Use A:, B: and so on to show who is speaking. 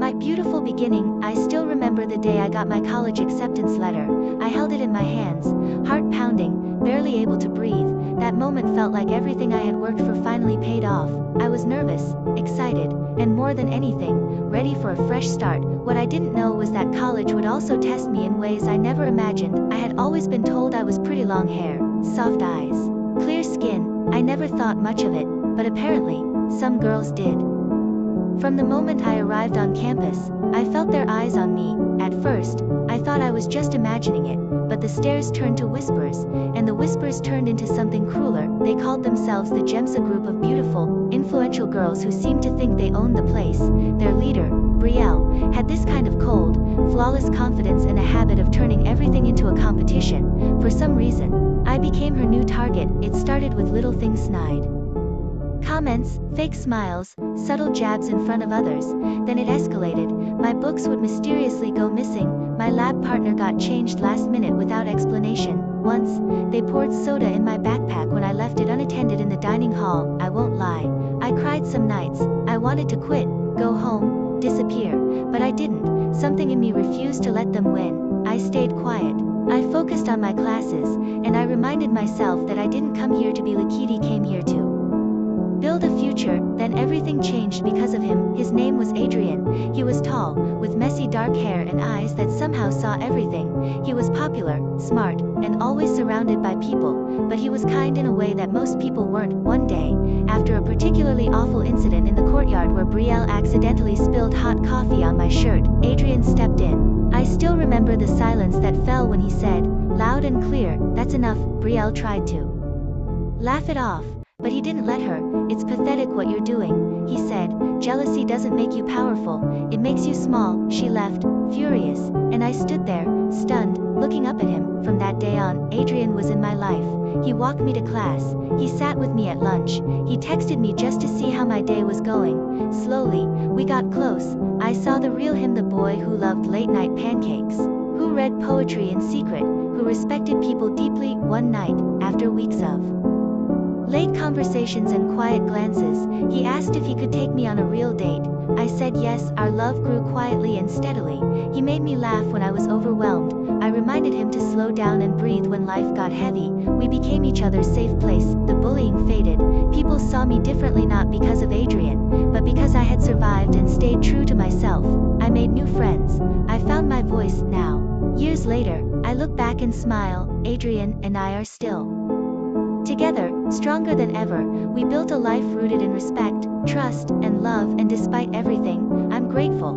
A: My beautiful beginning. I still remember the day I got my college acceptance letter. I held it in my hands, heart pounding, barely able to breathe. That moment felt like everything I had worked for finally paid off. I was nervous, excited, and more than anything, ready for a fresh start. What I didn't know was that college would also test me in ways I never imagined. I had always been told I was pretty: long hair, soft eyes, clear skin. I never thought much of it, but apparently, some girls did. From the moment I arrived on campus, I felt their eyes on me. At first, I thought I was just imagining it, but the stares turned to whispers, and the whispers turned into something crueler. They called themselves the Gemsa group of beautiful, influential girls who seemed to think they owned the place. Their leader, Brielle, had this kind of cold, flawless confidence and a habit of turning everything into a competition. For some reason, I became her new target. It started with little things: snide comments, fake smiles, subtle jabs in front of others. Then it escalated. My books would mysteriously go missing. My lab partner got changed last minute without explanation. Once, they poured soda in my backpack when I left it unattended in the dining hall. I won't lie, I cried some nights. I wanted to quit, go home, disappear, but I didn't. Something in me refused to let them win. I stayed quiet. I focused on my classes, and I reminded myself that I didn't come here to be Lakiti came here to build a future. Then everything changed because of him. His name was Adrian. He was tall, with messy dark hair and eyes that somehow saw everything. He was popular, smart, and always surrounded by people, but he was kind in a way that most people weren't. One day, after a particularly awful incident in the courtyard where Brielle accidentally spilled hot coffee on my shirt, Adrian stepped in. I still remember the silence that fell when he said, loud and clear, "That's enough." Brielle tried to laugh it off, but he didn't let her. "It's pathetic what you're doing," he said. "Jealousy doesn't make you powerful, it makes you small." She left, furious, and I stood there, stunned, looking up at him. From that day on, Adrian was in my life. He walked me to class, he sat with me at lunch, he texted me just to see how my day was going. Slowly, we got close. I saw the real him, the boy who loved late-night pancakes, who read poetry in secret, who respected people deeply. One night, after weeks of late conversations and quiet glances, he asked if he could take me on a real date. I said yes. Our love grew quietly and steadily. He made me laugh when I was overwhelmed. I reminded him to slow down and breathe when life got heavy. We became each other's safe place. The bullying faded. People saw me differently, not because of Adrian, but because I had survived and stayed true to myself. I made new friends. I found my voice. Now, years later, I look back and smile. Adrian and I are still together, stronger than ever. We built a life rooted in respect, trust, and love, and despite everything, I'm grateful.